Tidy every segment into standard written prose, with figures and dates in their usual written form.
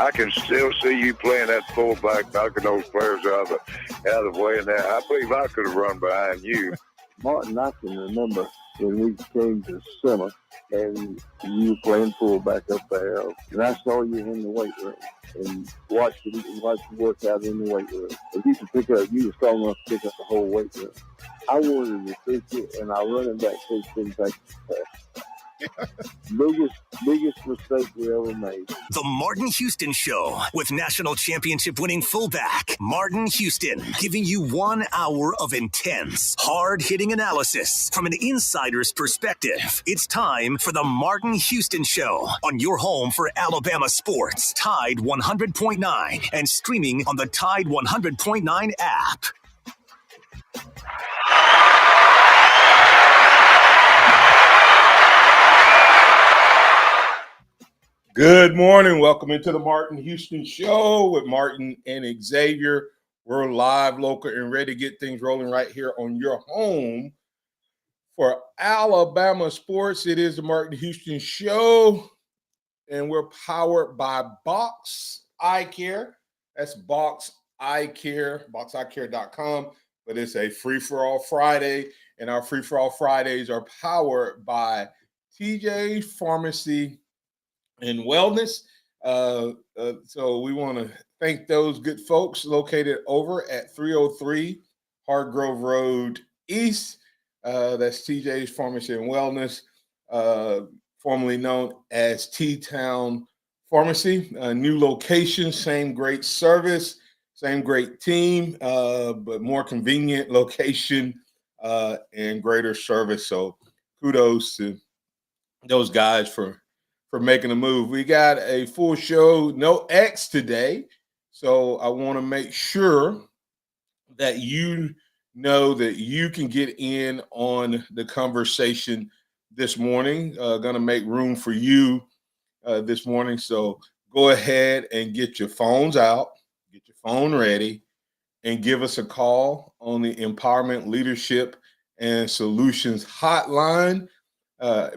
I can still see you playing that fullback, knocking those players out of the way. And that I believe I could have run behind you. Martin, I can remember when we came to summer and you were playing fullback up there, and I saw you in the weight room and watched you work out in the weight room. If you could pick up, you were strong enough to pick up the whole weight room. I wanted to pick it, and our running back coach didn't take the biggest mistake we ever made. The Martin Houston Show with national championship winning fullback Martin Houston, giving you 1 hour of intense, hard-hitting analysis from an insider's perspective. It's time for the Martin Houston Show on your home for Alabama sports, Tide 100.9, and streaming on the Tide 100.9 app. Good morning. Welcome into the Martin Houston Show with Martin and Xavier. We're live, local, and ready to get things rolling right here on your home for Alabama sports. It is the Martin Houston Show, and we're powered by Box Eye Care. That's Box Eye Care, boxeyecare.com. But it's a free-for-all Friday, and our free-for-all Fridays are powered by TJ Pharmacy and Wellness. So we want to thank those good folks located over at 303 Hargrove Road East. That's TJ's Pharmacy and Wellness, formerly known as T-Town Pharmacy. New location, same great service, same great team, but more convenient location and greater service. So kudos to those guys for making a move. We got a full show, no X today. So I want to make sure that you know that you can get in on the conversation this morning. Going to make room for you this morning. So go ahead and get your phones out, get your phone ready, and give us a call on the Empowerment, Leadership, and Solutions Hotline.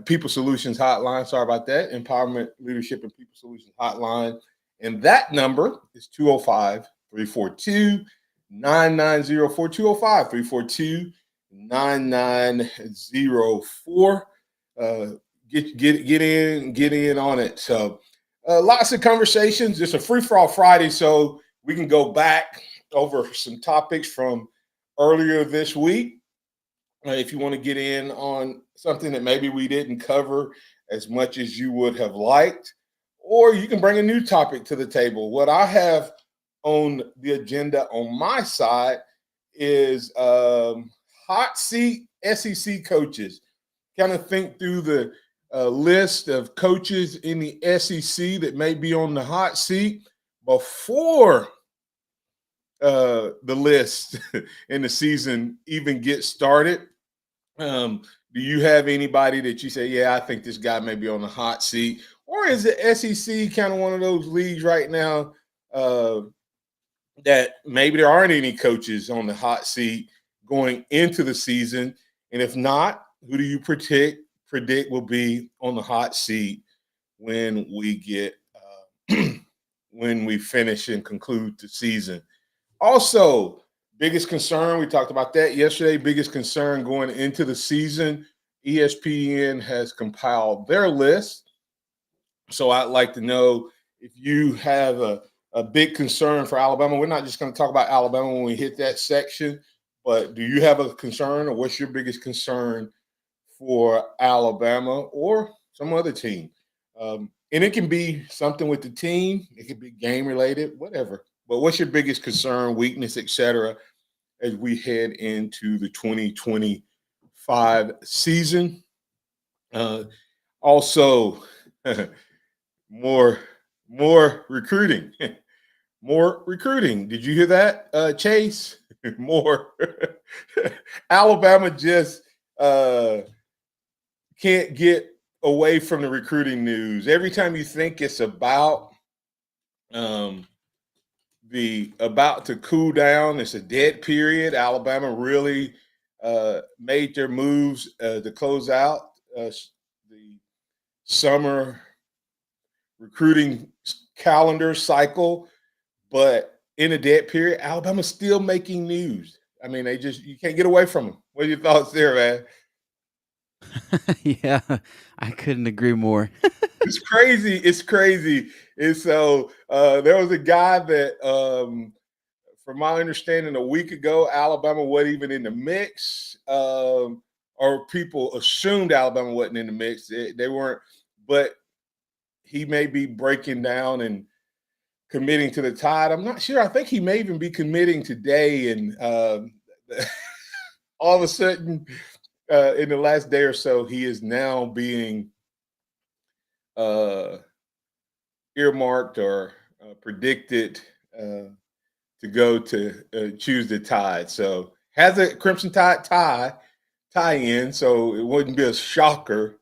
People Solutions Hotline. Sorry about that. Empowerment, Leadership, and People Solutions Hotline. And that number is 205-342-9904. 205-342-9904. Get in on it. So lots of conversations. It's a free-for-all Friday, so we can go back over some topics from earlier this week. If you want to get in on something that maybe we didn't cover as much as you would have liked, or you can bring a new topic to the table. What I have on the agenda on my side is hot seat SEC coaches. Kind of think through the list of coaches in the SEC that may be on the hot seat before the list in the season even gets started. Do you have anybody that you say, yeah, I think this guy may be on the hot seat? Or is the SEC kind of one of those leagues right now that maybe there aren't any coaches on the hot seat going into the season? And if not, who do you predict will be on the hot seat when we get when we finish and conclude the season? Also, biggest concern, we talked about that yesterday, biggest concern going into the season, ESPN has compiled their list. So I'd like to know if you have a big concern for Alabama. We're not just going to talk about Alabama when we hit that section, but do you have a concern, or what's your biggest concern for Alabama or some other team? And it can be something with the team. It could be game related, whatever. But what's your biggest concern, weakness, et cetera, as we head into the 2025 season? Also, more recruiting. More recruiting. Did you hear that, Chase? More. Alabama just can't get away from the recruiting news. Every time you think it's about about to cool down, it's a dead period. Alabama really made their moves to close out the summer recruiting calendar cycle, but in a dead period, Alabama's still making news. I mean, you can't get away from them. What are your thoughts there, man? Yeah, I couldn't agree more. It's crazy. It's crazy. And so there was a guy that, from my understanding, a week ago, Alabama wasn't even in the mix, or people assumed Alabama wasn't in the mix. They weren't, but he may be breaking down and committing to the Tide. I'm not sure. I think he may even be committing today. And all of a sudden, in the last day or so, he is now being earmarked or predicted to go to choose the Tide. So has a Crimson Tide tie in, so it wouldn't be a shocker.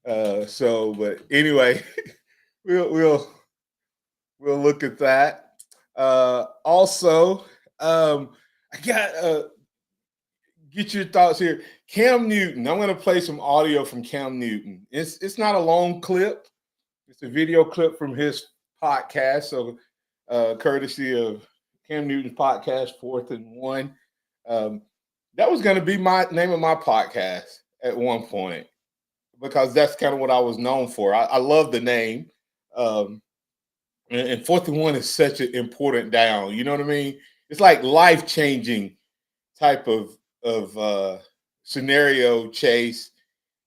But anyway, we'll look at that. Also, I got get your thoughts here. Cam Newton. I'm going to play some audio from Cam Newton. It's not a long clip. It's a video clip from his podcast. So, courtesy of Cam Newton's podcast, 4th and 1. That was going to be my name of my podcast at one point, because that's kind of what I was known for. I love the name. And 4th and 1 is such an important down. You know what I mean? It's like life-changing type of scenario, Chase.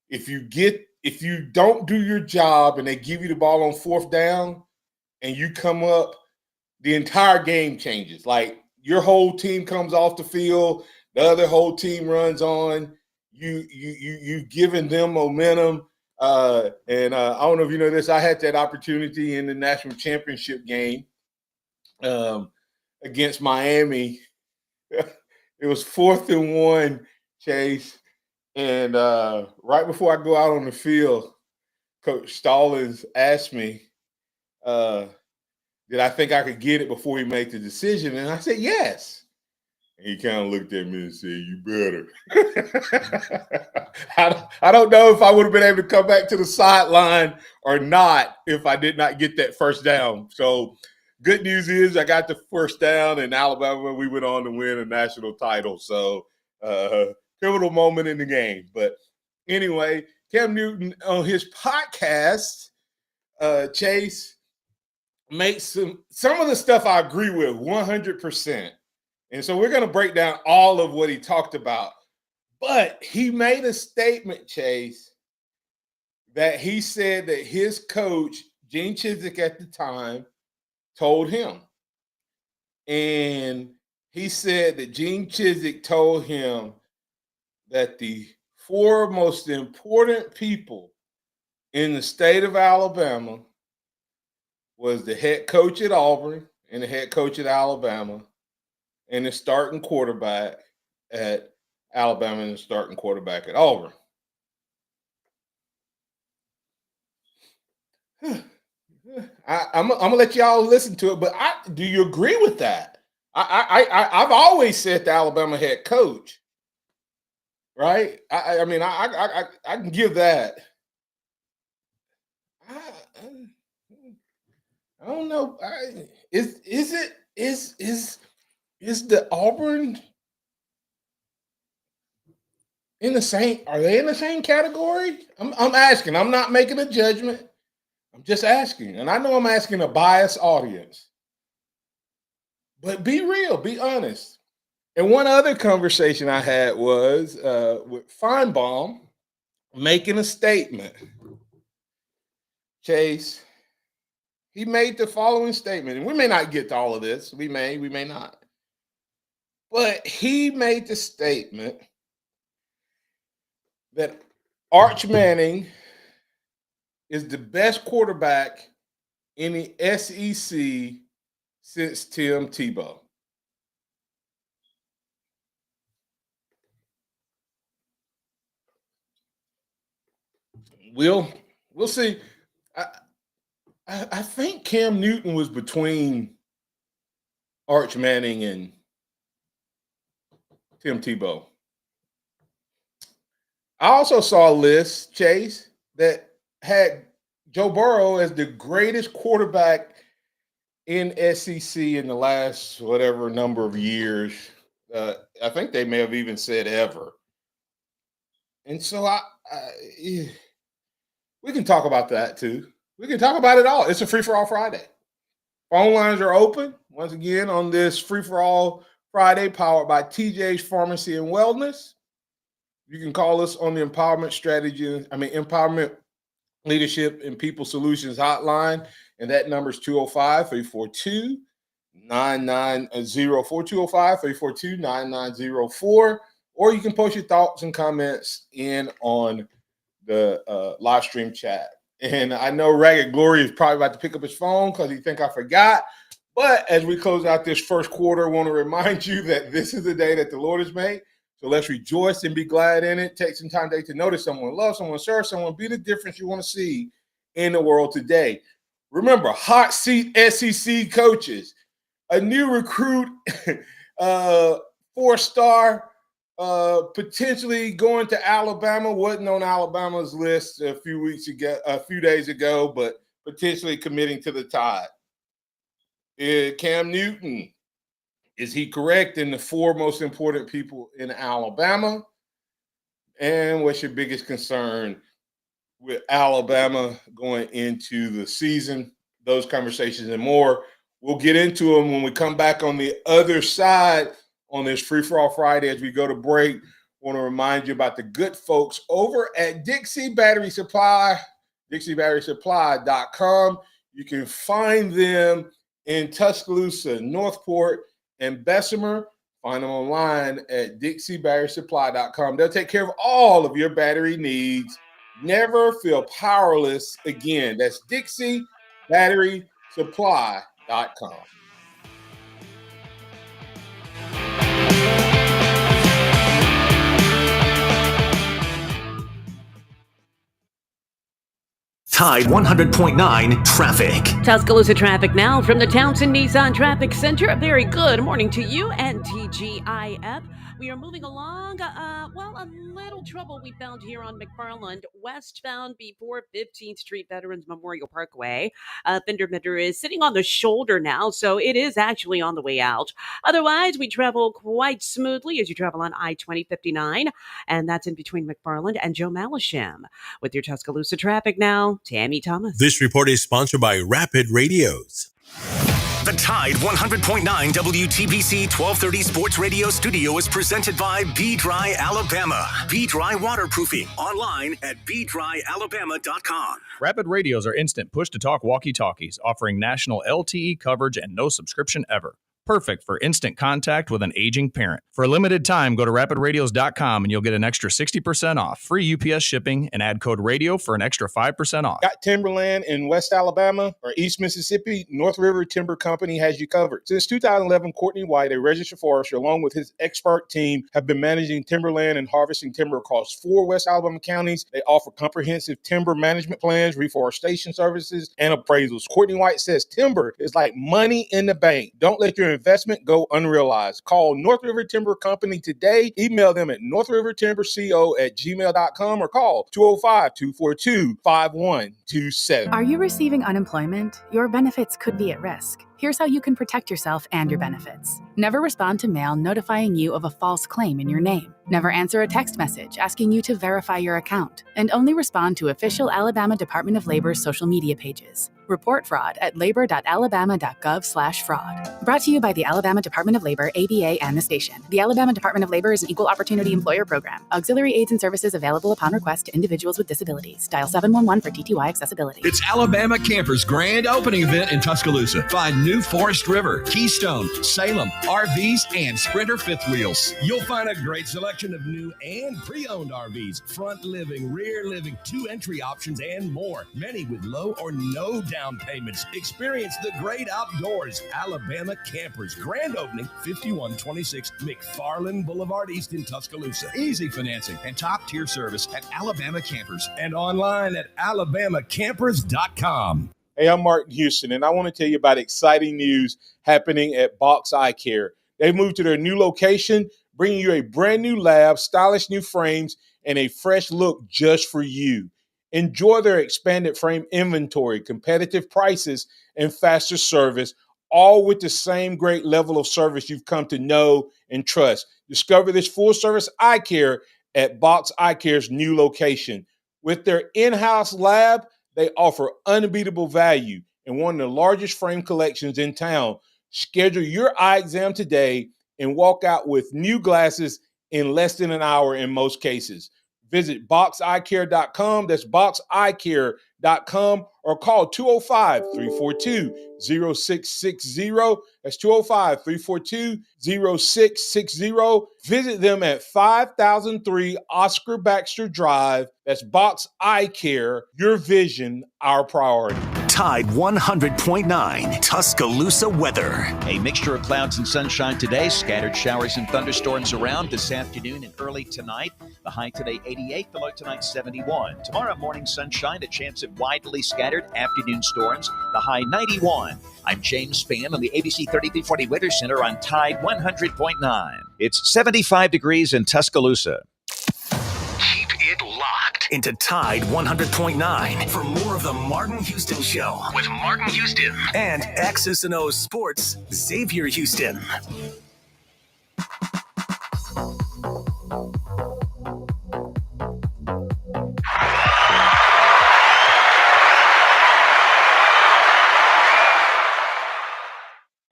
If you don't do your job and they give you the ball on 4th down and you come up, the entire game changes. Like, your whole team comes off the field, the other whole team runs on. You've given them momentum. And I don't know if you know this, I had that opportunity in the national championship game against Miami. It was 4th and 1, Chase. And right before I go out on the field, Coach Stallings asked me, did I think I could get it before he made the decision? And I said, yes. And he kind of looked at me and said, you better. I don't know if I would have been able to come back to the sideline or not if I did not get that first down. So good news is I got the first down, and Alabama, we went on to win a national title. So pivotal moment in the game. But anyway, Cam Newton on his podcast, Chase, makes some of the stuff I agree with 100%. And so we're going to break down all of what he talked about. But he made a statement, Chase, that he said that his coach, Gene Chizik at the time, told him. And he said that Gene Chizik told him that the 4 most important people in the state of Alabama was the head coach at Auburn and the head coach at Alabama and the starting quarterback at Alabama and the starting quarterback at Auburn. I'm gonna let y'all listen to it, but do you agree with that? I've always said the Alabama head coach, right? I mean, I can give that. I don't know. Is the Auburn in the same? Are they in the same category? I'm asking. I'm not making a judgment. I'm just asking, and I know I'm asking a biased audience. But be real, be honest. And one other conversation I had was with Feinbaum making a statement. Chase, he made the following statement, and we may not get to all of this. We may not. But he made the statement that Arch Manning is the best quarterback in the SEC since Tim Tebow. We'll see. I think Cam Newton was between Arch Manning and Tim Tebow. I also saw a list, Chase, that had Joe Burrow as the greatest quarterback in SEC in the last whatever number of years. I think they may have even said ever. And so we can talk about that too. We can talk about it all. It's a free-for-all Friday. Phone lines are open once again on this free-for-all Friday powered by TJ's Pharmacy and Wellness. You can call us on the Empowerment Leadership and People Solutions hotline, and that number is 205-342-9904, 205-342-9904, or you can post your thoughts and comments in on the live stream chat. And I know Ragged Glory is probably about to pick up his phone because he think I forgot. But as we close out this first quarter, I want to remind you that this is the day that the Lord has made. So let's rejoice and be glad in it. Take some time today to notice someone, love someone, serve someone, be the difference you want to see in the world today. Remember, hot seat SEC coaches, a new recruit, 4-star, potentially going to Alabama, wasn't on Alabama's list a few days ago, but potentially committing to the Tide. Cam Newton, is he correct in the 4 most important people in Alabama? And what's your biggest concern with Alabama going into the season? Those conversations and more. We'll get into them when we come back on the other side on this Free-for-All Friday as we go to break. I want to remind you about the good folks over at Dixie Battery Supply, DixieBatterySupply.com. You can find them in Tuscaloosa, Northport, and Bessemer. Find them online at DixieBatterySupply.com. They'll take care of all of your battery needs. Never feel powerless again. That's DixieBatterySupply.com. Tide 100.9 traffic. Tuscaloosa traffic now from the Townsend Nissan Traffic Center. A very good morning to you and TGIF. We are moving along. A little trouble we found here on McFarland, westbound before 15th Street Veterans Memorial Parkway. Fender bender is sitting on the shoulder now, so it is actually on the way out. Otherwise, we travel quite smoothly as you travel on I-2059, and that's in between McFarland and Joe Malisham. With your Tuscaloosa traffic now, Tammy Thomas. This report is sponsored by Rapid Radios. The Tide 100.9 WTBC 1230 Sports Radio studio is presented by B-Dry Alabama. B-Dry Waterproofing. Online at bdryalabama.com. Rapid radios are instant push-to-talk walkie-talkies, offering national LTE coverage and no subscription ever. Perfect for instant contact with an aging parent. For a limited time, go to rapidradios.com and you'll get an extra 60% off. Free UPS shipping and add code radio for an extra 5% off. Got timberland in West Alabama or East Mississippi? North River Timber Company has you covered. Since 2011, Courtney White, a registered forester, along with his expert team, have been managing timberland and harvesting timber across 4 West Alabama counties. They offer comprehensive timber management plans, reforestation services, and appraisals. Courtney White says timber is like money in the bank. Don't let your investment go unrealized. Call North River Timber Company today. Email them at northrivertimberco@gmail.com or call 205-242-5127. Are you receiving unemployment? Your benefits could be at risk. Here's how you can protect yourself and your benefits. Never respond to mail notifying you of a false claim in your name. Never answer a text message asking you to verify your account. And only respond to official Alabama Department of Labor's social media pages. Report fraud at labor.alabama.gov/fraud. Brought to you by the Alabama Department of Labor, ABA, and the station. The Alabama Department of Labor is an equal opportunity employer program. Auxiliary aids and services available upon request to individuals with disabilities. Dial 711 for TTY accessibility. It's Alabama Campers grand opening event in Tuscaloosa. Find New Forest River, Keystone, Salem, RVs, and Sprinter fifth wheels. You'll find a great selection of new and pre-owned RVs, front living, rear living, 2 entry options, and more. Many with low or no down payments. Experience the great outdoors. Alabama Campers grand opening, 5126 McFarland Boulevard East in Tuscaloosa. Easy financing and top tier service at Alabama Campers and online at alabamacampers.com. Hey, I'm Martin Houston, and I want to tell you about exciting news happening at Box Eye Care. They've moved to their new location, bringing you a brand new lab, stylish new frames, and a fresh look just for you. Enjoy their expanded frame inventory, competitive prices, and faster service, all with the same great level of service you've come to know and trust. Discover this full-service eye care at Box Eye Care's new location. With their in-house lab, they offer unbeatable value and one of the largest frame collections in town. Schedule your eye exam today and walk out with new glasses in less than an hour in most cases. Visit boxeyecare.com. That's boxeyecare.com or call 205-342-0660. That's 205-342-0660. Visit them at 5003 Oscar Baxter Drive. That's Box Eye Care. Your vision, our priority. Tide 100.9 Tuscaloosa weather. A mixture of clouds and sunshine today. Scattered showers and thunderstorms around this afternoon and early tonight. The high today 88, the low tonight 71. Tomorrow morning sunshine, a chance of widely scattered afternoon storms. The high 91. I'm James Spann on the ABC 3340 Weather Center on Tide 100.9. It's 75 degrees in Tuscaloosa. Keep it locked into Tide 100.9 for more of the Martin Houston Show with Martin Houston and X's and O's Sports, Xavier Houston.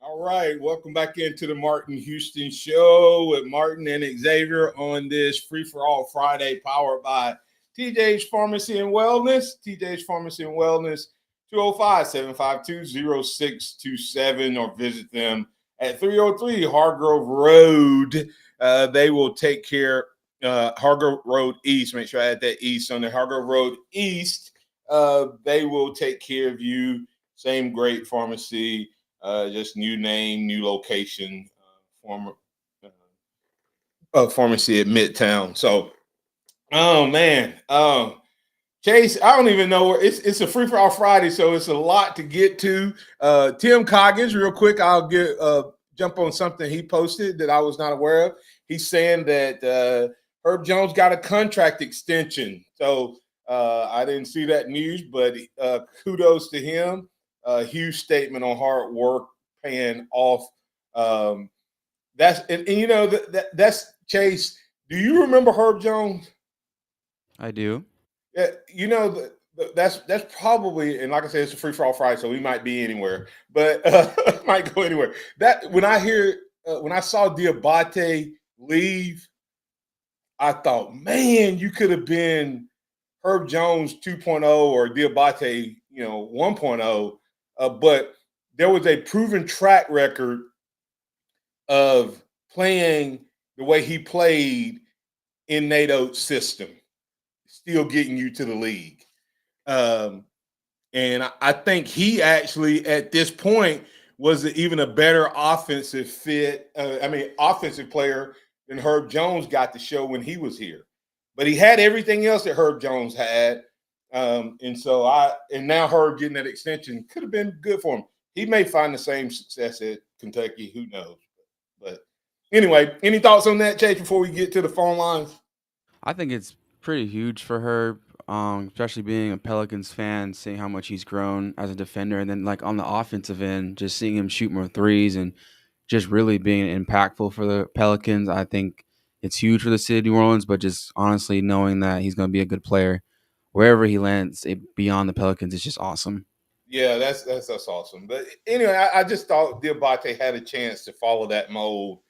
All right, welcome back into the Martin Houston Show with Martin and Xavier on this Free-for-All Friday powered by TJ's Pharmacy and Wellness. TJ's Pharmacy and Wellness, 205-752-0627, or visit them at 303 Hargrove Road. They will take care, Hargrove Road East. Make sure I add that East on there. Hargrove Road East. They will take care of you. Same great pharmacy. Just new name, new location, former pharmacy at Midtown. So, oh man, Chase, I don't even know where it's a free for all Friday, so it's a lot to get to. Tim Coggins, real quick, I'll get jump on something he posted that I was not aware of. He's saying that Herb Jones got a contract extension. So I didn't see that news, but kudos to him. A huge statement on hard work paying off. That's you know that's Chase. Do you remember Herb Jones? I do. Yeah, you know that's probably, and like I said, it's a free for all Friday, so we might be anywhere, but might go anywhere. That when I saw Diabate leave, I thought, man, you could have been Herb Jones 2.0 or Diabate, 1.0. But there was a proven track record of playing the way he played in Nate Oates' system, still getting you to the league. And I think he actually, at this point, was even a better offensive fit. Offensive player than Herb Jones got to show when he was here. But he had everything else that Herb Jones had. And now Herb getting that extension could have been good for him. He may find the same success at Kentucky. Who knows? But anyway, any thoughts on that, Chase, before we get to the phone lines? I think it's pretty huge for Herb, especially being a Pelicans fan, seeing how much he's grown as a defender. And then like on the offensive end, just seeing him shoot more threes and just really being impactful for the Pelicans. I think it's huge for the city of New Orleans, but just honestly knowing that he's going to be a good player wherever he lands beyond the Pelicans is just awesome. Yeah, that's awesome. But anyway, I just thought Diabate had a chance to follow that mold,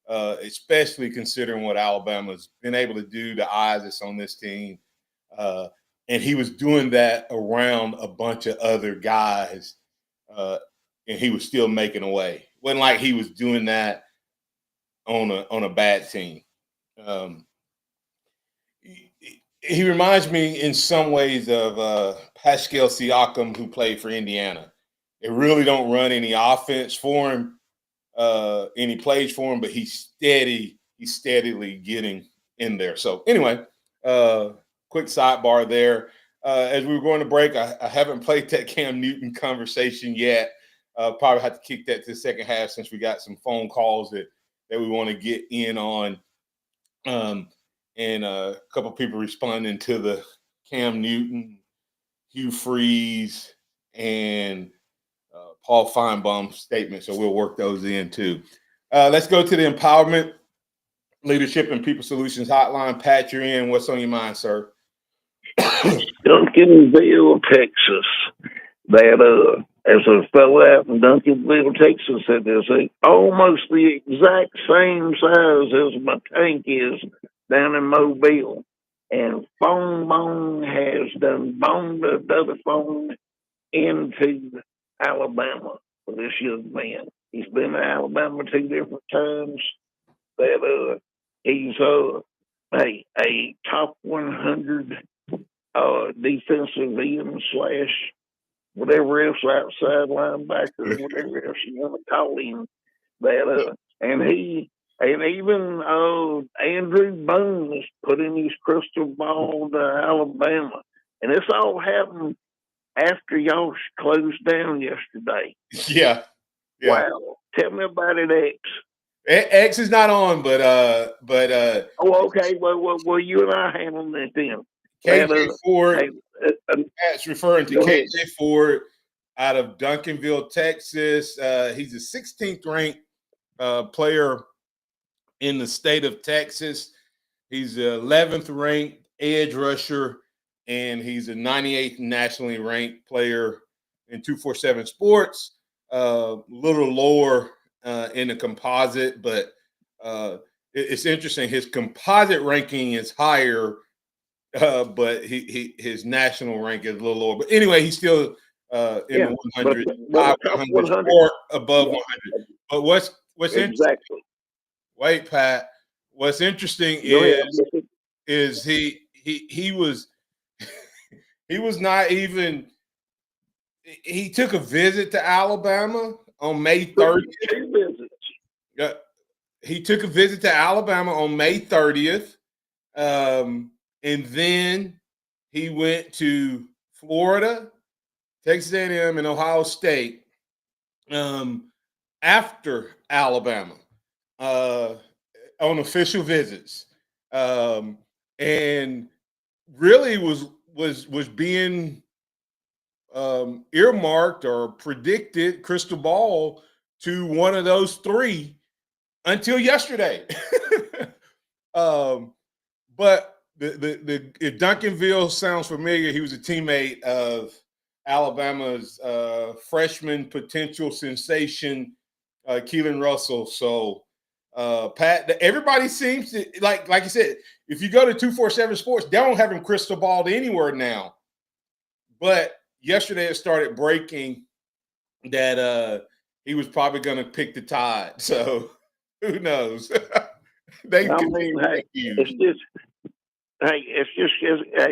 especially considering what Alabama's been able to do, the eyes that's on this team. And he was doing that around a bunch of other guys, and he was still making away. It wasn't like he was doing that on a bad team. He reminds me in some ways of Pascal Siakam, who played for Indiana. They really don't run any offense for him, any plays for him, but he's steadily getting in there. So anyway, quick sidebar there. As we were going to break, I haven't played that Cam Newton conversation yet. Probably have to kick that to the second half since we got some phone calls that we want to get in on. And a couple people responding to the Cam Newton, Hugh Freeze, and Paul Feinbaum statement, so we'll work those in too. Let's go to the Empowerment, Leadership, and People Solutions Hotline. Pat, you're in. What's on your mind, sir? Duncanville, Texas. That as a fellow out in Duncanville, Texas, said there's almost the exact same size as my tank is down in Mobile. And Phone Bone has done boned the other phone into Alabama for this young man. He's been to Alabama 2 different times. That he's a top 100 defensive end / whatever else, outside linebacker, whatever else you want to call him. That and even Andrew Boone is putting his crystal ball to Alabama, and this all happened after y'all closed down yesterday. Yeah. Wow. Tell me about it, X. X is not on, but oh, okay. Well, you and I handle that then. KJ Ford. That's referring to KJ Ford out of Duncanville, Texas. He's a 16th ranked player in the state of Texas. He's the 11th ranked edge rusher, and he's a 98th nationally ranked player in 247 Sports. Little lower in the composite, but it's interesting. His composite ranking is higher, but his national rank is a little lower. But anyway, he's still in the 100, 100 or above 100. But what's interesting? Wait, Pat. What's interesting is he was he was not even. He took a visit to Alabama on May 30th. He took a visit to Alabama on May 30th. And then he went to Florida, Texas A&M, and Ohio State after Alabama on official visits, and really was being earmarked or predicted, crystal ball, to one of those three until yesterday. But if Duncanville sounds familiar, he was a teammate of Alabama's freshman potential sensation, Keelan Russell. So, Pat, everybody seems to, like you said, if you go to 247 Sports, they don't have him crystal balled anywhere now. But yesterday it started breaking that he was probably going to pick the Tide. So, who knows? It's just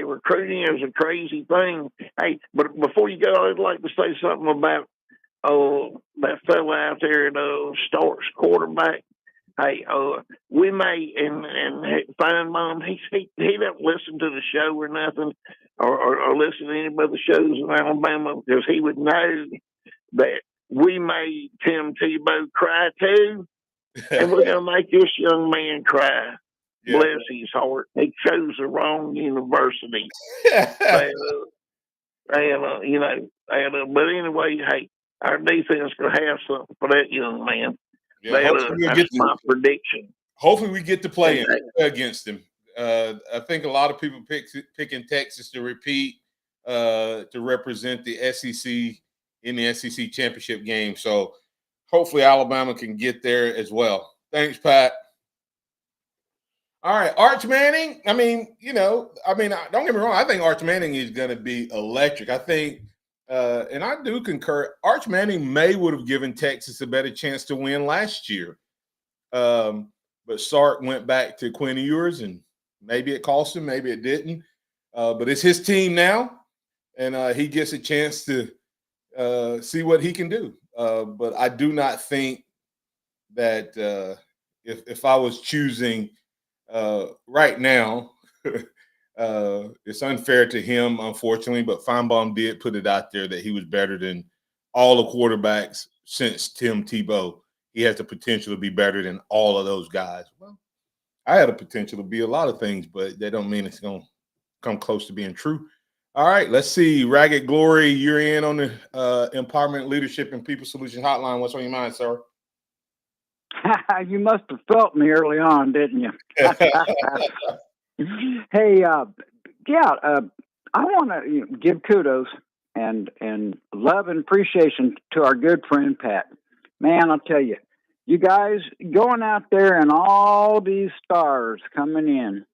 recruiting is a crazy thing. Hey, but before you go, I'd like to say something about that fella out there that starts quarterback. Hey, we may and find Mom. He don't listen to the show or nothing, or listen to any of the shows in Alabama, because he would know that we made Tim Tebow cry too, and we're gonna make this young man cry. Yeah. Bless his heart. He chose the wrong university. But anyway, hey, our defense could have something for that young man. Yeah, that's my prediction. Hopefully we get to play against him. I think a lot of people picking Texas to repeat, to represent the SEC in the SEC championship game. So hopefully Alabama can get there as well. Thanks, Pat. All right, Arch Manning. I mean, don't get me wrong. I think Arch Manning is going to be electric. I think, and I do concur, Arch Manning would have given Texas a better chance to win last year. But Sark went back to Quinn Ewers, and maybe it cost him, maybe it didn't. But it's his team now, and he gets a chance to see what he can do. But I do not think that if I was choosing right now, it's unfair to him, unfortunately, but Feinbaum did put it out there that he was better than all the quarterbacks since Tim Tebow. He has the potential to be better than all of those guys. Well, I had a potential to be a lot of things, but that don't mean it's going to come close to being true. All right, let's see. Ragged Glory, you're in on the Empowerment, Leadership, and People Solutions Hotline. What's on your mind, sir? You must have felt me early on, didn't you? Hey, I want to give kudos and love and appreciation to our good friend Pat. Man, I'll tell you, you guys going out there and all these stars coming in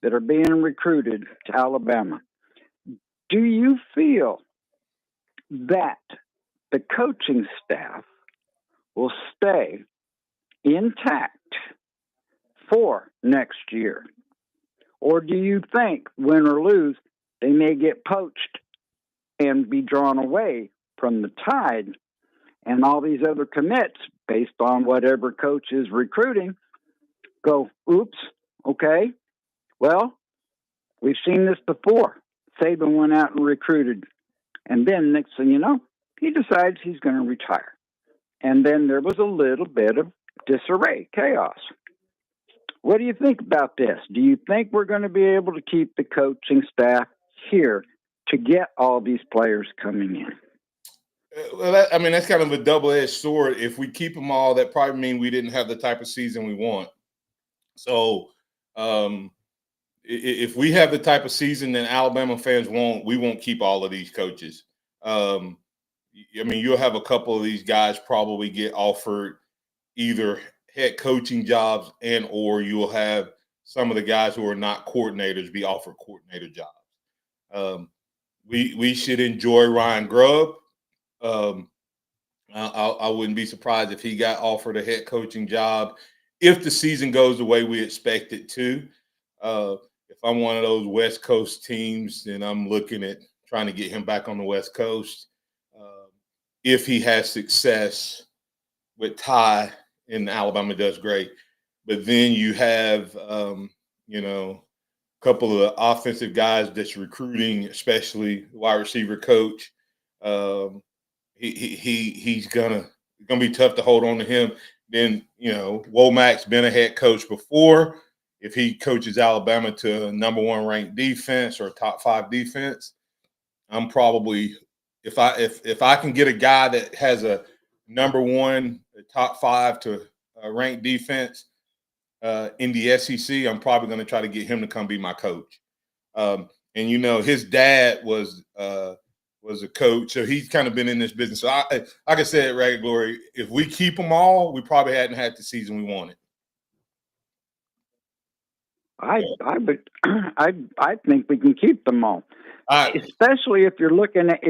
that are being recruited to Alabama. Do you feel that the coaching staff will stay intact for next year? Or do you think, win or lose, they may get poached and be drawn away from the Tide and all these other commits based on whatever coach is recruiting go, oops, okay, well, we've seen this before. Saban went out and recruited, and then next thing you know, he decides he's going to retire. And then there was a little bit of disarray, chaos. What do you think about this? Do you think we're going to be able to keep the coaching staff here to get all these players coming in? Well, that's kind of a double-edged sword. If we keep them all, that probably means we didn't have the type of season we want. So if we have the type of season that Alabama fans want, we won't keep all of these coaches. You'll have a couple of these guys probably get offered either head coaching jobs and or you'll have some of the guys who are not coordinators be offered coordinator jobs. We should enjoy Ryan Grubb. I wouldn't be surprised if he got offered a head coaching job if the season goes the way we expect it to. If I'm one of those West Coast teams, then I'm looking at trying to get him back on the West Coast. If he has success with Ty and Alabama does great. But then you have, a couple of offensive guys that's recruiting, especially wide receiver coach. He's gonna be tough to hold on to him. Then, Womack's been a head coach before. If he coaches Alabama to a number 1 ranked defense or top 5 defense, I'm probably if I can get a guy that has a number 1, top 5 to ranked defense in the SEC, I'm probably going to try to get him to come be my coach. His dad was a coach, so he's kind of been in this business. So, like I said, Ragged Glory, if we keep them all, we probably hadn't had the season we wanted. I think we can keep them all, especially if you're looking at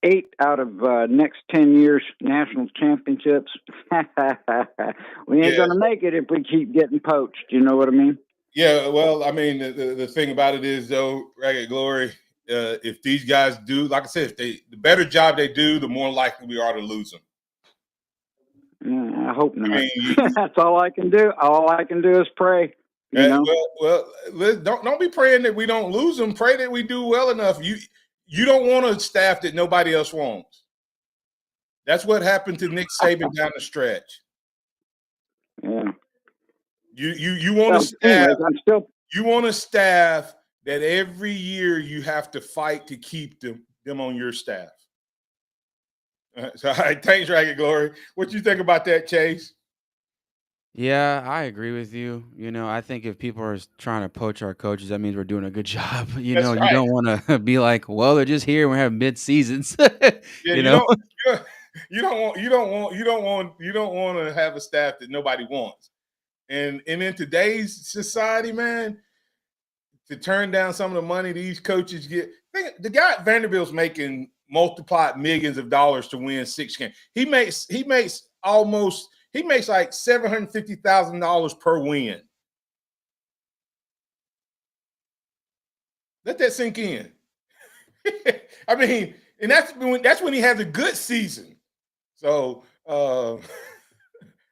8 out of next 10 years national championships. We ain't gonna make it if we keep getting poached. You know what I mean? Yeah. Well, the thing about it is, though, Ragged Glory, if these guys do, like I said, the better job they do, the more likely we are to lose them. I hope not. That's all I can do. All I can do is pray. Well, don't be praying that we don't lose them. Pray that we do well enough. You don't want a staff that nobody else wants. That's what happened to Nick Saban down the stretch. Yeah. You want a staff. Anyways, you want a staff that every year you have to fight to keep them on your staff. So, all right, thanks, Ragged Glory. What you think about that, Chase? Yeah, I agree with you. I think if people are trying to poach our coaches, that means we're doing a good job. You don't want to be like, well, they're just here. We have mid seasons. You don't want to have a staff that nobody wants. And in today's society, man, to turn down some of the money these coaches get. The guy at Vanderbilt's making multiplied millions of dollars to win 6 games. He makes like $750,000 per win. Let that sink in. And that's when he has a good season. So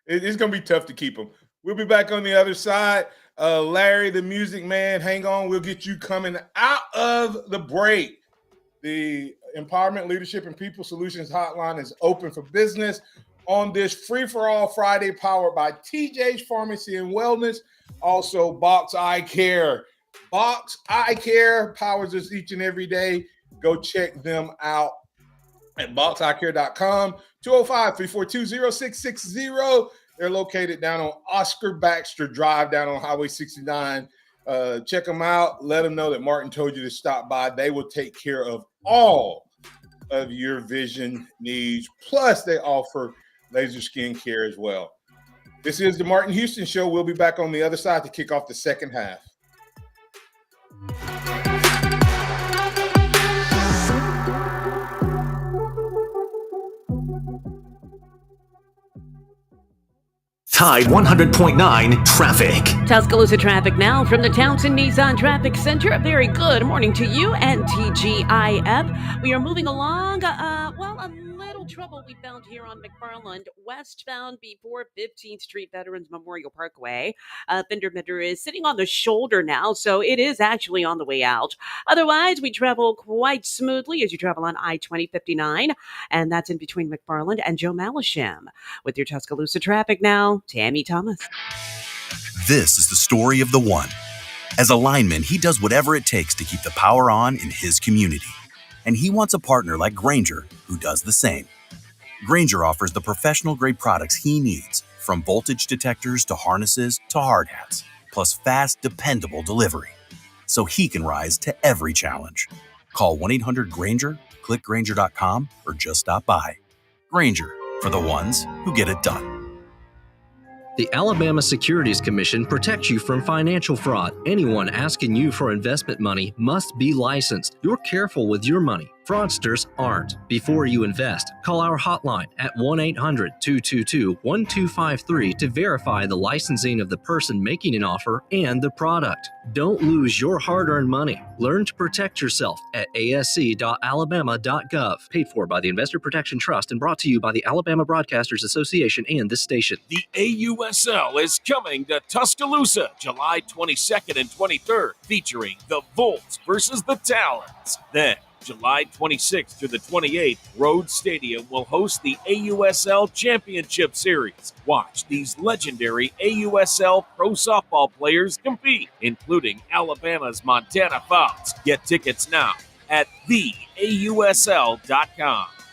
it's going to be tough to keep him. We'll be back on the other side. Larry, the music man, hang on. We'll get you coming out of the break. The Empowerment, Leadership, and People Solutions Hotline is open for business on this Free-for-All Friday powered by TJ's Pharmacy and Wellness. Also, Box Eye Care. Box Eye Care powers us each and every day. Go check them out at boxeyecare.com, 205-342-0660. They're located down on Oscar Baxter Drive down on Highway 69. Check them out. Let them know that Martin told you to stop by. They will take care of all of your vision needs. Plus, they offer laser skin care as well. This is the Martin Houston Show. We'll be back on the other side to kick off the second half. Tide 100.9 traffic. Tuscaloosa traffic now from the Townsend Nissan Traffic Center. A very good morning to you and TGIF. We are moving along. A little trouble we found here on McFarland, westbound before 15th Street Veterans Memorial Parkway. Fender bender is sitting on the shoulder now, so it is actually on the way out. Otherwise, we travel quite smoothly as you travel on I-2059, and that's in between McFarland and Joe Malisham. With your Tuscaloosa traffic now, Tammy Thomas. This is the story of the one. As a lineman, he does whatever it takes to keep the power on in his community. And he wants a partner like Grainger who does the same. Grainger offers the professional-grade products he needs, from voltage detectors to harnesses to hard hats, plus fast, dependable delivery, so he can rise to every challenge. Call 1-800-GRAINGER, click Grainger.com, or just stop by. Grainger, for the ones who get it done. The Alabama Securities Commission protects you from financial fraud. Anyone asking you for investment money must be licensed. You're careful with your money. Fraudsters aren't. Before you invest, call our hotline at 1-800-222-1253 to verify the licensing of the person making an offer and the product. Don't lose your hard-earned money. Learn to protect yourself at asc.alabama.gov. Paid for by the Investor Protection Trust and brought to you by the Alabama Broadcasters Association and this station. The AUSL is coming to Tuscaloosa July 22nd and 23rd, featuring the Volts versus the Talons. Then, July 26th through the 28th, Rhodes Stadium will host the AUSL Championship Series. Watch these legendary AUSL pro softball players compete, including Alabama's Montana Fouts. Get tickets now at theausl.com.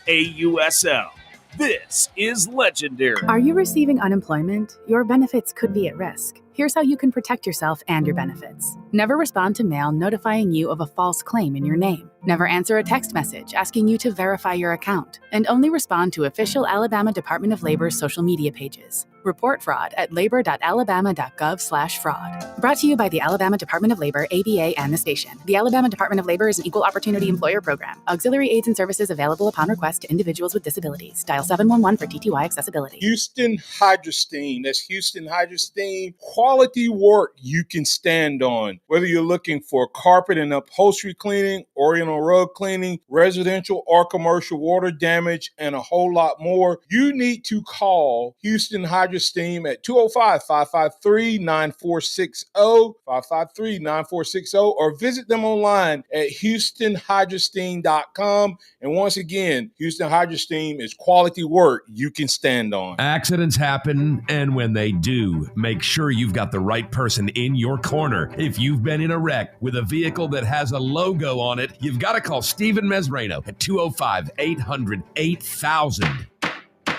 AUSL. This is legendary. Are you receiving unemployment? Your benefits could be at risk. Here's how you can protect yourself and your benefits. Never respond to mail notifying you of a false claim in your name. Never answer a text message asking you to verify your account. And only respond to official Alabama Department of Labor's social media pages. Report fraud at labor.alabama.gov/fraud. Brought to you by the Alabama Department of Labor, ABA, and the station. The Alabama Department of Labor is an equal opportunity employer program. Auxiliary aids and services available upon request to individuals with disabilities. Dial 711 for TTY accessibility. Houston Hydrosteam. That's Houston Hydrosteam. Quality work you can stand on. Whether you're looking for carpet and upholstery cleaning, oriental rug cleaning, residential or commercial water damage, and a whole lot more, you need to call Houston Hydrosteam at 205-553-9460, 553-9460, or visit them online at houstonhydrosteam.com. And once again, Houston Hydrosteam is quality work you can stand on. Accidents happen, and when they do, make sure you've got the right person in your corner. If you've been in a wreck with a vehicle that has a logo on it, you've got to call Stephen Mesrano at 205-800-8000.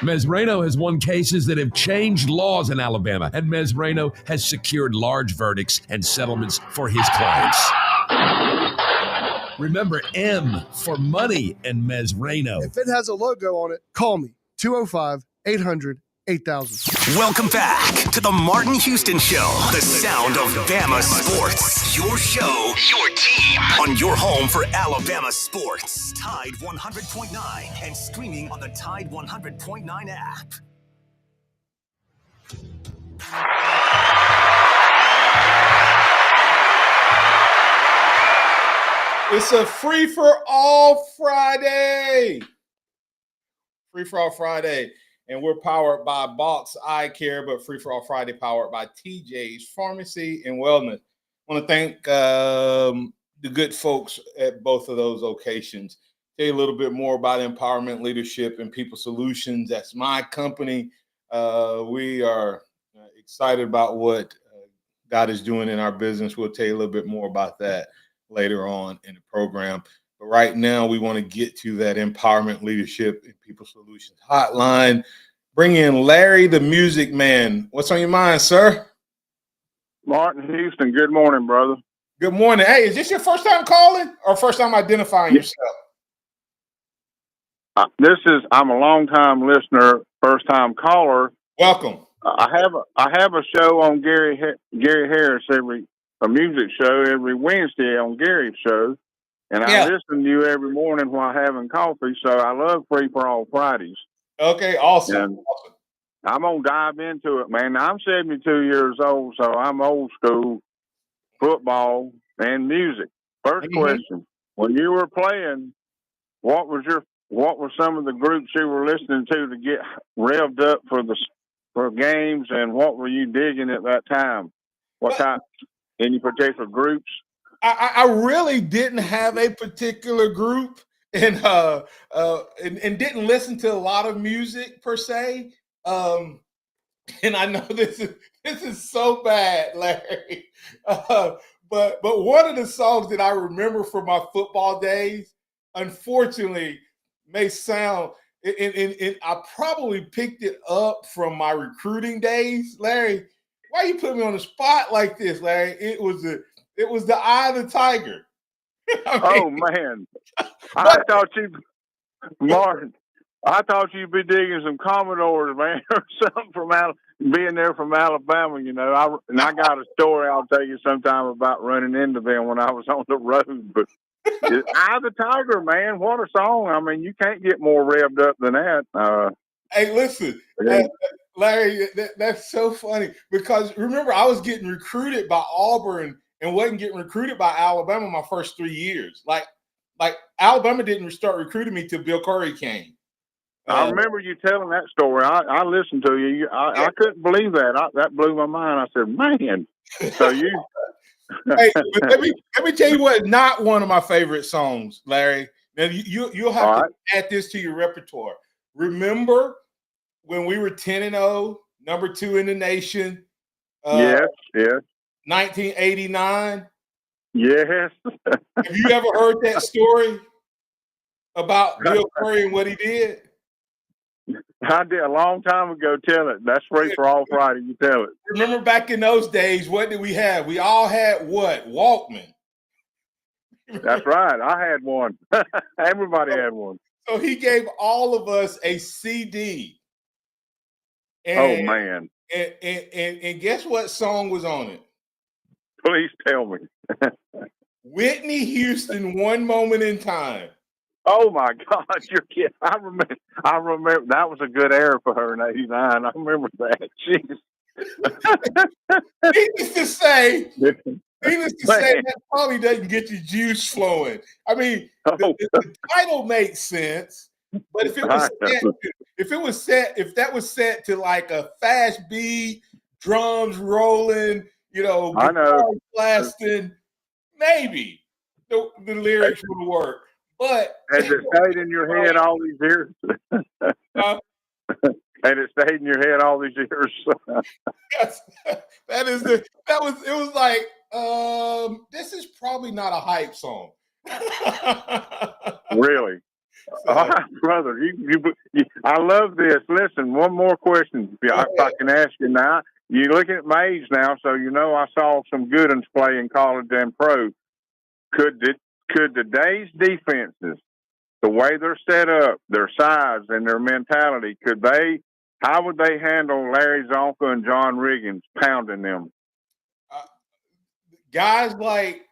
Mesrano has won cases that have changed laws in Alabama, and Mesrano has secured large verdicts and settlements for his clients. Remember M for money and Mesrano. If it has a logo on it, call me, 205-800-8000. Welcome back to the Martin Houston Show, the sound of Bama sports. Your show, your team, on your home for Alabama sports. Tide 100.9 and streaming on the Tide 100.9 app. It's a free-for-all Friday. Free-for-all Friday. And we're powered by Box Eye Care, but Free for All Friday powered by TJ's Pharmacy and Wellness. I want to thank the good folks at both of those locations. Tell you a little bit more about Empowerment Leadership and People Solutions. That's my company. We are excited about what God is doing in our business. We'll tell you a little bit more about that later on in the program. But right now, we want to get to that Empowerment Leadership and People Solutions hotline. Bring in Larry, the Music Man. What's on your mind, sir? Martin Houston, good morning, brother. Good morning. Hey, is this your first time calling or first time identifying yourself? I'm a long-time listener, first-time caller. Welcome. I have a show on Gary Harris a music show every Wednesday on Gary's show, and I listen to you every morning while having coffee. So I love Free for All Fridays. Okay, awesome. And I'm gonna dive into it, man. Now, I'm 72 years old, so I'm old school football and music. First question: when you were playing, what were some of the groups you were listening to get revved up for games, and what were you digging at that time? What type? Any particular groups? I really didn't have a particular group, and didn't listen to a lot of music per se. And I know this is so bad, Larry. But one of the songs that I remember from my football days, unfortunately, may sound and I probably picked it up from my recruiting days, Larry. Why you put me on the spot like this, Larry? It was the Eye of the Tiger. Oh man, I thought Martin. I thought you'd be digging some Commodores, man, or something from being there from Alabama. You know, I got a story I'll tell you sometime about running into them when I was on the road. But Eye of the Tiger, man, what a song! I mean, you can't get more revved up than that. Hey, listen, Larry, that's so funny because remember I was getting recruited by Auburn and wasn't getting recruited by Alabama my first 3 years. Like Alabama didn't start recruiting me till Bill Curry came. I remember you telling that story. I listened to you. I couldn't believe that. That blew my mind. I said, "Man!" So you. Hey, let me tell you what. Not one of my favorite songs, Larry. Now you'll have to add this to your repertoire. Remember when we were 10-0, number 2 in the nation? Yes. 1989. Yes. Have you ever heard that story about Bill Curry and what he did? I did a long time ago. Tell it. That's Free for All Friday. You tell it. Remember back in those days, what did we have? We all had what? Walkman. That's right. I had one. Everybody had one. So he gave all of us a CD. And, oh man! And guess what song was on it? Please tell me. Whitney Houston, One Moment in Time. Oh my God, you're kidding! I remember that was a good era for her in '89. I remember that. Jeez. Needless to say, that probably doesn't get your juice flowing. I mean, the title makes sense, but if that was set to like a fast beat, drums rolling, guitar blasting, maybe the lyrics would work. But has it stayed in your head all these years? And it stayed in your head all these years. Yes, it was like, this is probably not a hype song. Really? All right, brother. I love this. Listen, one more question. If I can ask you now. You're looking at my age now, so I saw some good ones play in college and pro. Could today's defenses, the way they're set up, their size and their mentality, how would they handle Larry Zonka and John Riggins pounding them? Guys like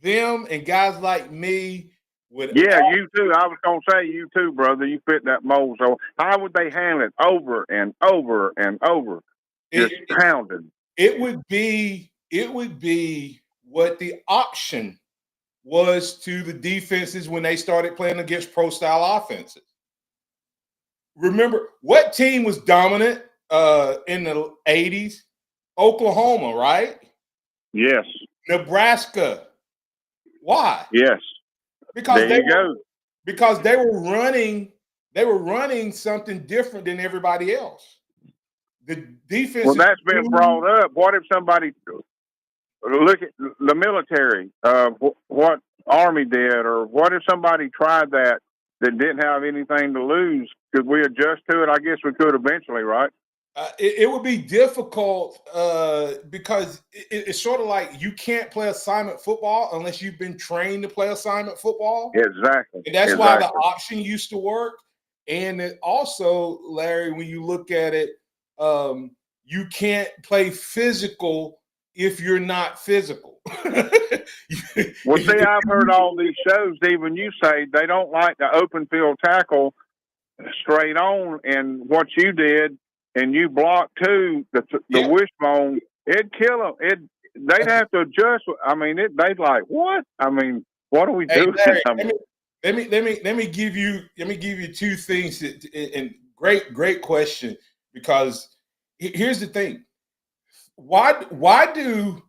them and guys like me would. Yeah, you too. I was going to say you too, brother. You fit that mold. So how would they handle it over and over and over? Just pounding. It would be what the option was to the defenses when they started playing against pro-style offenses. Remember, what team was dominant in the 80s? Oklahoma, right? Yes. Nebraska. Why? Yes. Because they were running something different than everybody else. The defense. Well, that's been brought up. What if somebody look at the military. What Army did, or what if somebody tried that didn't have anything to lose? Could we adjust to it? I guess we could eventually, right? It would be difficult because it's sort of like you can't play assignment football unless you've been trained to play assignment football. Exactly. And that's why the option used to work. And it also, Larry, when you look at it, you can't play physical if you're not physical. Well, see, I've heard all these shows, even you say they don't like the open field tackle straight on, and what you did, and you blocked too, the wishbone, it'd kill them. They'd have to adjust. I mean, they'd like, what? I mean, what are we doing? Larry, let me give you two things and great question, because here's the thing. Why do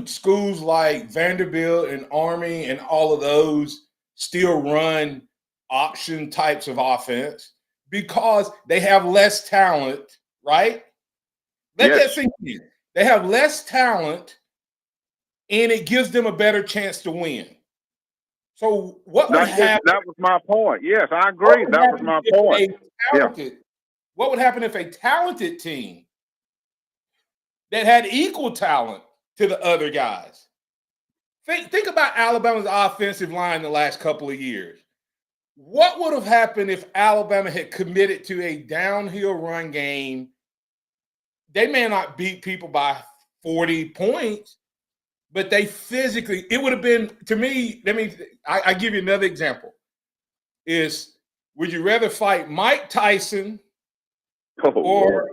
schools like Vanderbilt and Army and all of those still run option types of offense? Because they have less talent, right? Let that sink in. They have less talent, and it gives them a better chance to win. So what would happen? That was my point. Yes, I agree. That was my point. What would happen if a talented team that had equal talent to the other guys? Think about Alabama's offensive line the last couple of years. What would have happened if Alabama had committed to a downhill run game? They may not beat people by 40 points, but they physically, it would have been, to me, I give you another example. Would you rather fight Mike Tyson or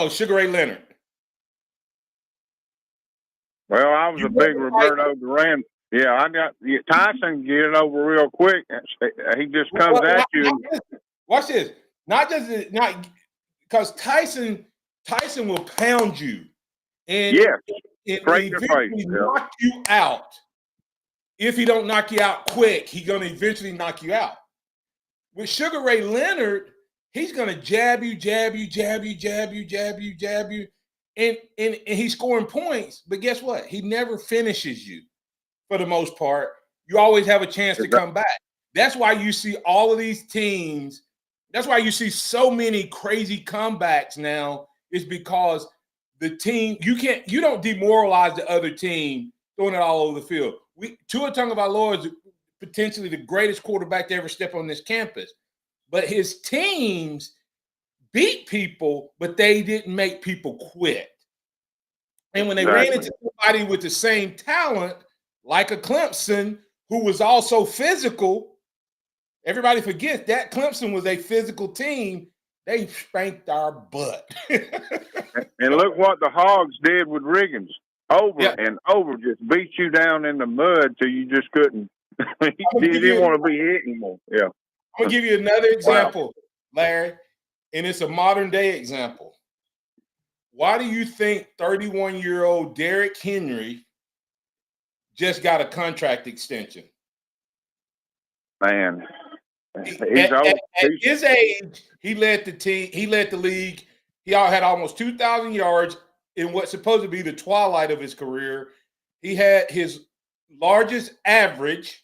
Sugar Ray Leonard? Well, I was a big Roberto Duran. Yeah, I got Tyson get it over real quick. He just comes at you. Watch this. Not because Tyson will pound you and eventually knock you out. If he don't knock you out quick, he's going to eventually knock you out. With Sugar Ray Leonard, he's going to jab you, and he's scoring points. But guess what? He never finishes you. For the most part, you always have a chance to come back. That's why you see all of these teams. That's why you see so many crazy comebacks now, is because the team, you don't demoralize the other team throwing it all over the field. Tua Tagovailoa is potentially the greatest quarterback to ever step on this campus, but his teams beat people, but they didn't make people quit. And when they ran into somebody with the same talent, like a Clemson, who was also physical, everybody forgets that Clemson was a physical team. They spanked our butt. And look what the Hogs did with Riggins. Over and over, just beat you down in the mud till you just couldn't. You didn't want to be hit anymore. Yeah. I'm going to give you another example, Larry, and it's a modern day example. Why do you think 31-year-old Derrick Henry just got a contract extension? Man, at his age, he led the team. He led the league. He had almost 2,000 yards in what's supposed to be the twilight of his career. He had his largest average,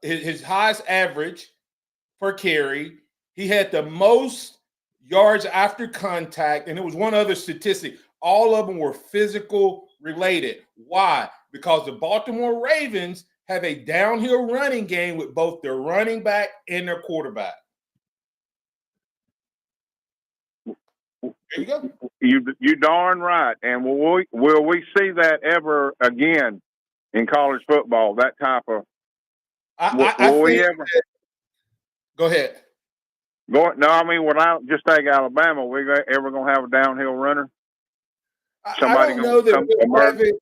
his highest average per carry. He had the most yards after contact, and it was one other statistic. All of them were physical related. Why? Because the Baltimore Ravens have a downhill running game with both their running back and their quarterback. There you go. You darn right. And will we see that ever again in college football? That type of will we ever? Go ahead. No, I mean, without just take Alabama, we ever gonna have a downhill runner? I don't know that we'll have it.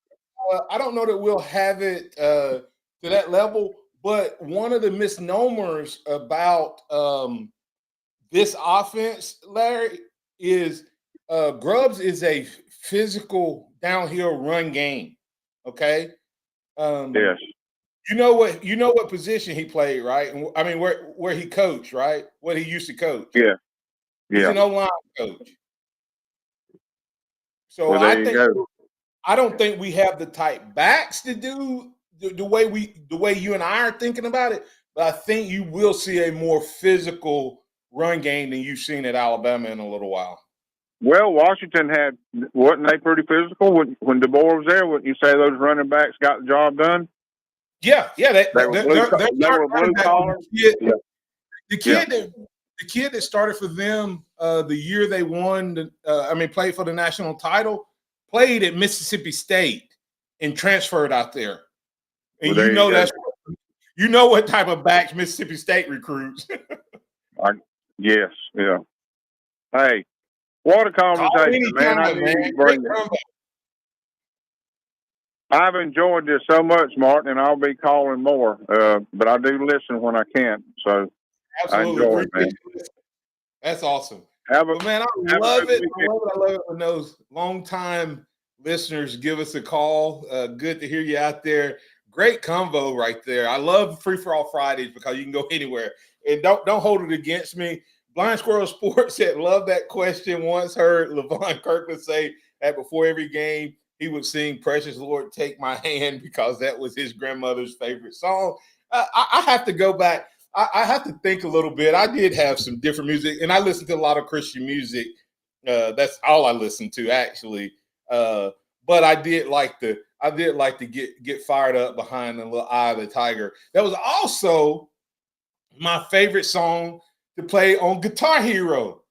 I don't know that we'll have it to that level. But one of the misnomers about this offense, Larry, is Grubbs is a physical downhill run game. Okay. Yes. You know what position he played, right? I mean, where he coached, right? What he used to coach. Yeah. He's an O-line coach. So well, there you go. I don't think we have the type backs to do the way you and I are thinking about it. But I think you will see a more physical run game than you've seen at Alabama in a little while. Well, Washington wasn't they pretty physical when DeBoer was there? Wouldn't you say those running backs got the job done? Yeah. They were blue collar. The kid that started for them the year they won, played for the national title, played at Mississippi State and transferred out there. And you know what type of backs Mississippi State recruits. Yes, yeah. Hey, what a conversation, man! I've enjoyed this so much, Martin, and I'll be calling more. But I do listen when I can. So absolutely, I enjoy it, man. That's awesome. Man, I love it. I love it when those longtime listeners give us a call. Good to hear you out there. Great convo right there. I love Free for All Fridays because you can go anywhere. And don't hold it against me. Blind Squirrel Sports said, love that question. Once heard Levon Kirkland say that before every game, he would sing Precious Lord, Take My Hand because that was his grandmother's favorite song. I have to go back. I have to think a little bit. I did have some different music, and I listened to a lot of Christian music. That's all I listened to, actually. But I did like to get fired up behind the little Eye of the Tiger. That was also my favorite song to play on Guitar Hero.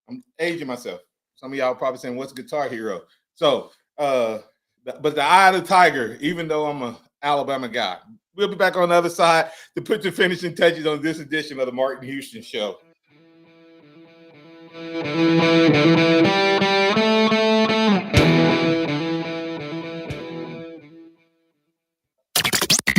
I'm aging myself. Some of y'all probably saying, what's Guitar Hero? So, but the Eye of the Tiger, even though I'm an Alabama guy. We'll be back on the other side to put the finishing touches on this edition of the Martin Houston Show.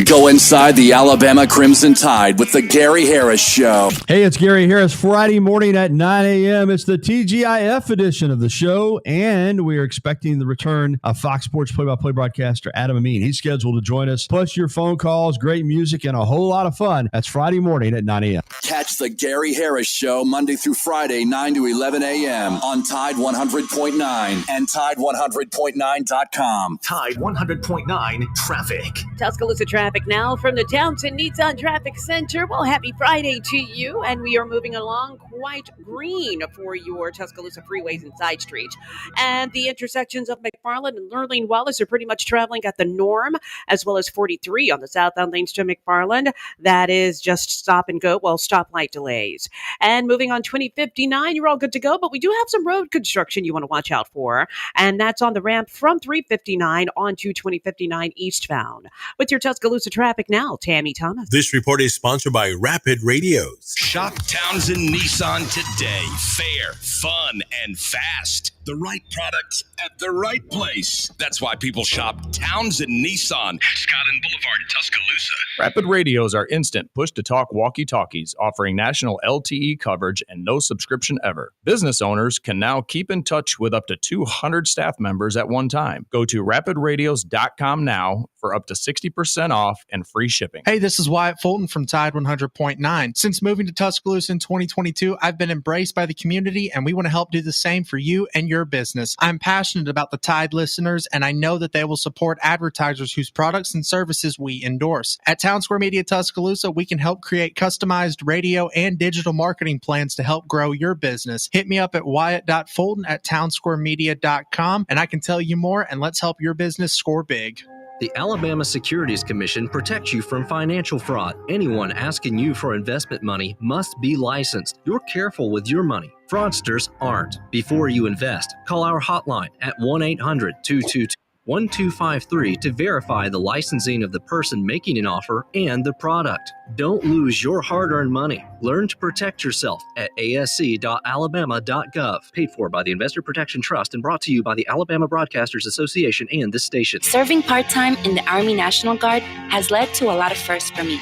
Go inside the Alabama Crimson Tide with the Gary Harris Show. Hey, it's Gary Harris. Friday morning at 9 a.m. It's the TGIF edition of the show, and we are expecting the return of Fox Sports play-by-play broadcaster Adam Amin. He's scheduled to join us, plus your phone calls, great music, and a whole lot of fun. That's Friday morning at 9 a.m. Catch the Gary Harris Show Monday through Friday, 9 to 11 a.m. on Tide 100.9 and Tide100.9.com. Tide 100.9 Traffic. Tuscaloosa traffic now from the Townsend Nissan Traffic Center. Well, happy Friday to you, and we are moving along quite green for your Tuscaloosa freeways and side streets. And the intersections of McFarland and Lurleen Wallace are pretty much traveling at the norm, as well as 43 on the southbound lanes to McFarland. That is just stop and go, well, stoplight delays. And moving on 2059, you're all good to go, but we do have some road construction you want to watch out for, and that's on the ramp from 359 onto 2059 eastbound. With your Tuscaloosa traffic now, Tammy Thomas. This report is sponsored by Rapid Radios. Shop Townsend Nissan today. Fair, fun, and fast. The right products at the right place. That's why people shop Townsend Nissan. Scott and Boulevard, Tuscaloosa. Rapid Radios are instant push-to-talk walkie-talkies offering national LTE coverage and no subscription ever. Business owners can now keep in touch with up to 200 staff members at one time. Go to rapidradios.com now for up to 60% off and free shipping. Hey, this is Wyatt Fulton from Tide 100.9. Since moving to Tuscaloosa in 2022, I've been embraced by the community, and we want to help do the same for you and your business. I'm passionate about the Tide listeners, and I know that they will support advertisers whose products and services we endorse. At Town Square Media Tuscaloosa, we can help create customized radio and digital marketing plans to help grow your business. Hit me up at wyatt.fulton@townsquaremedia.com, and I can tell you more, and let's help your business score big. The Alabama Securities Commission protects you from financial fraud. Anyone asking you for investment money must be licensed. You're careful with your money. Fraudsters aren't. Before you invest, call our hotline at 1-800-222-1253 to verify the licensing of the person making an offer and the product. Don't lose your hard-earned money. Learn to protect yourself at asc.alabama.gov. Paid for by the Investor Protection Trust and brought to you by the Alabama Broadcasters Association and this station. Serving part-time in the Army National Guard has led to a lot of firsts for me.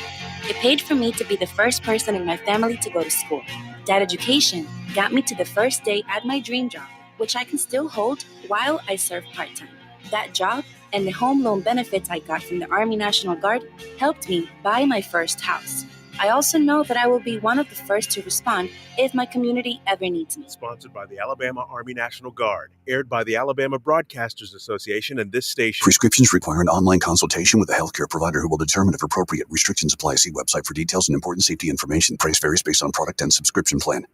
It paid for me to be the first person in my family to go to school. That education got me to the first day at my dream job, which I can still hold while I serve part-time. That job and the home loan benefits I got from the Army National Guard helped me buy my first house. I also know that I will be one of the first to respond if my community ever needs me. Sponsored by the Alabama Army National Guard. Aired by the Alabama Broadcasters Association and this station. Prescriptions require an online consultation with a healthcare provider who will determine if appropriate. Restrictions apply. See website for details and important safety information. Price varies based on product and subscription plan.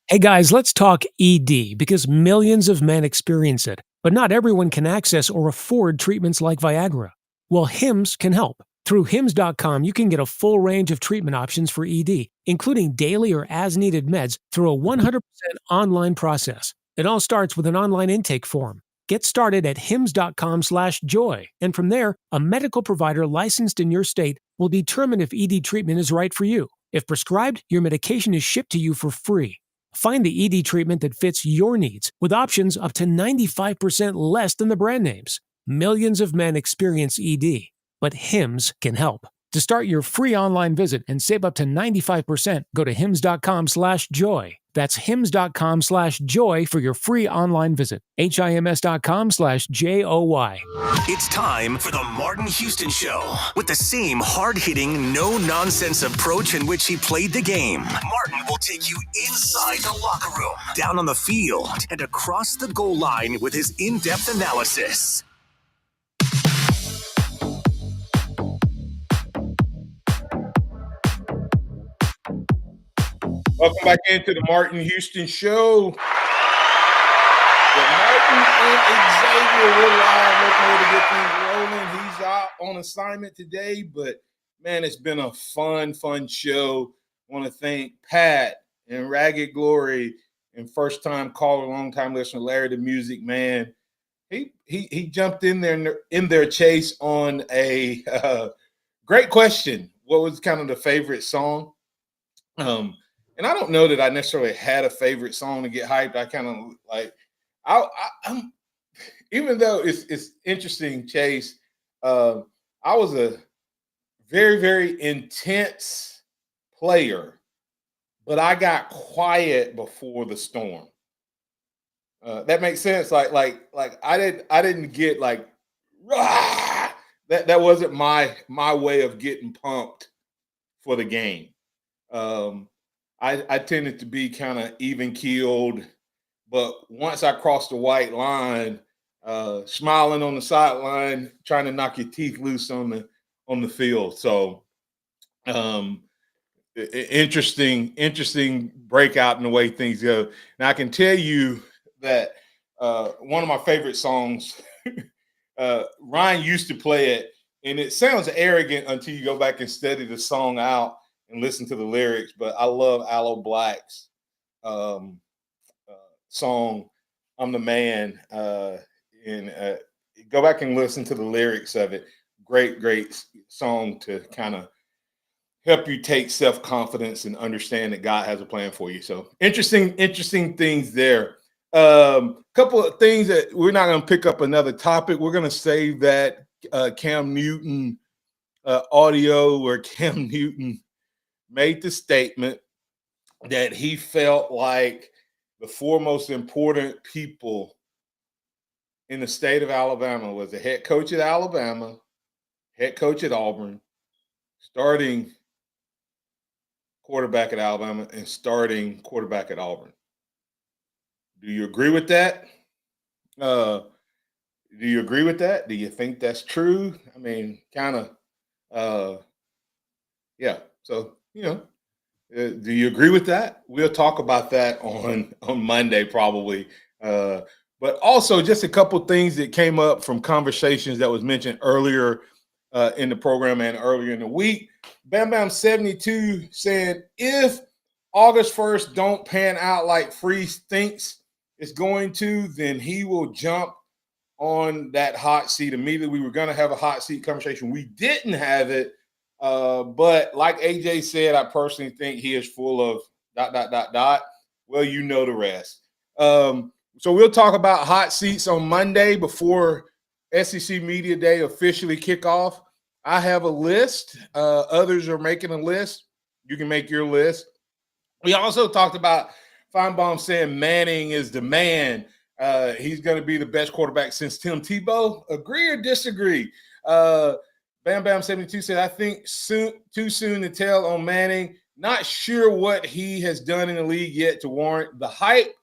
Hey guys, let's talk ED because millions of men experience it, but not everyone can access or afford treatments like Viagra. Well, Hims can help. Through Hims.com, you can get a full range of treatment options for ED, including daily or as-needed meds through a 100% online process. It all starts with an online intake form. Get started at hims.com/joy, and from there, a medical provider licensed in your state will determine if ED treatment is right for you. If prescribed, your medication is shipped to you for free. Find the ED treatment that fits your needs with options up to 95% less than the brand names. Millions of men experience ED, but Hims can help. To start your free online visit and save up to 95%, go to hims.com/joy. That's hims.com/joy for your free online visit. HIMS.com/JOY. It's time for the Martin Houston Show. With the same hard-hitting, no-nonsense approach in which he played the game, Martin will take you inside the locker room, down on the field, and across the goal line with his in-depth analysis. Welcome back into the Martin Houston Show. With Martin and Xavier, we're live. Looking forward to get things rolling. He's out on assignment today, but man, it's been a fun show. I want to thank Pat and Ragged Glory and first-time caller, long-time listener Larry the Music Man. He jumped in their chase on a great question. What was kind of the favorite song? And I don't know that I necessarily had a favorite song to get hyped. I kind of like, I'm even though it's interesting, Chase. I was a very, very intense player, but I got quiet before the storm. That makes sense. Like I didn't get like rah! That wasn't my way of getting pumped for the game. I tended to be kind of even keeled, but once I crossed the white line, smiling on the sideline, trying to knock your teeth loose on the field. So, interesting breakout in the way things go. Now I can tell you that one of my favorite songs, Ryan used to play it, and it sounds arrogant until you go back and study the song out and listen to the lyrics, but I love Aloe Black's song, I'm the Man. And go back and listen to the lyrics of it. Great song to kind of help you take self-confidence and understand that God has a plan for you. So interesting things there. Couple of things that we're not going to pick up another topic. We're going to save that Cam Newton audio where Cam Newton made the statement that he felt like the four most important people in the state of Alabama was the head coach at Alabama, head coach at Auburn, starting quarterback at Alabama, and starting quarterback at Auburn. Do you agree with that? Do you agree with that? Do you think that's true? I mean, kind of, yeah. So, do you agree with that? We'll talk about that on Monday probably. But also just a couple things that came up from conversations that was mentioned earlier in the program and earlier in the week. Bam Bam 72 saying if August 1st don't pan out like Freeze thinks it's going to, then he will jump on that hot seat immediately. We were going to have a hot seat conversation. We didn't have it. But like AJ said, I personally think he is full of ... Well, you know the rest. So we'll talk about hot seats on Monday before SEC Media Day officially kick off. I have a list. Others are making a list. You can make your list. We also talked about Feinbaum saying Manning is the man. He's going to be the best quarterback since Tim Tebow. Agree or disagree? Bam Bam Bam 72 said, I think too soon to tell on Manning. Not sure what he has done in the league yet to warrant the hype.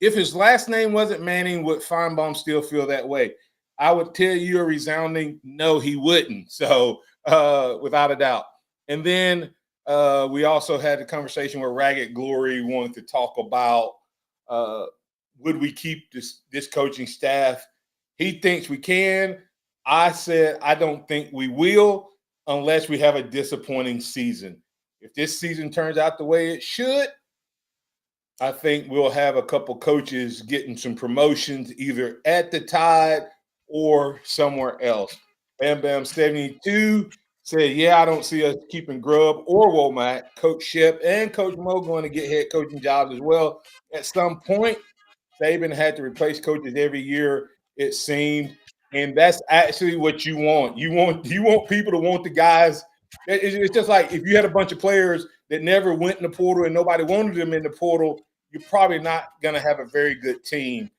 If his last name wasn't Manning, would Feinbaum still feel that way? I would tell you a resounding no, he wouldn't. So without a doubt. And then we also had the conversation where Ragged Glory wanted to talk about would we keep this coaching staff? He thinks we can. I said I don't think we will unless we have a disappointing season. If this season turns out the way it should, I think we'll have a couple coaches getting some promotions either at the Tide or somewhere else. Bam Bam 72 said, yeah, I don't see us keeping Grubb or Womack. Coach Shep and Coach Mo going to get head coaching jobs as well. At some point, Saban had to replace coaches every year, it seemed. And that's actually what you want. You want people to want the guys. It's just like if you had a bunch of players that never went in the portal and nobody wanted them in the portal, you're probably not going to have a very good team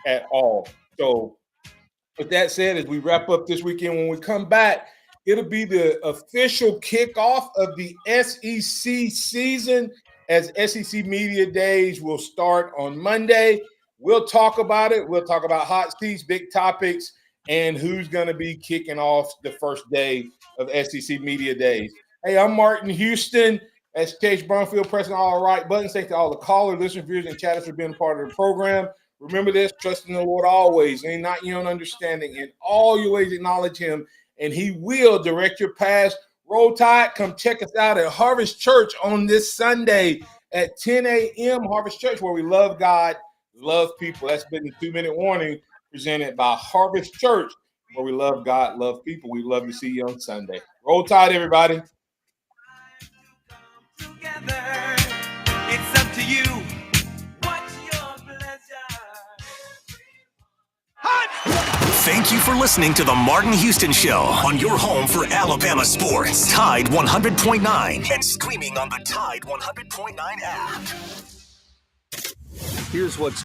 at all. So with that said, as we wrap up this weekend, when we come back, it'll be the official kickoff of the SEC season as SEC Media Days will start on Monday. We'll talk about it. We'll talk about hot seats, big topics, and who's going to be kicking off the first day of SEC Media Days. Hey, I'm Martin Houston. That's Chase Brumfield pressing all the right buttons. Thanks to all the callers, listeners, viewers, and chatters for being a part of the program. Remember this, trust in the Lord always, and not your own understanding. In all your ways acknowledge him, and he will direct your paths. Roll Tide, come check us out at Harvest Church on this Sunday at 10 a.m. Harvest Church, where we love God, love people. That's been the 2-minute warning presented by Harvest Church, where we love God, love people. We love to see you on Sunday. Roll Tide, everybody. It's up to you. What's your pleasure? Thank you for listening to the Martin Houston Show on your home for Alabama sports. Tide 100.9 and streaming on the Tide 100.9 app. Here's what's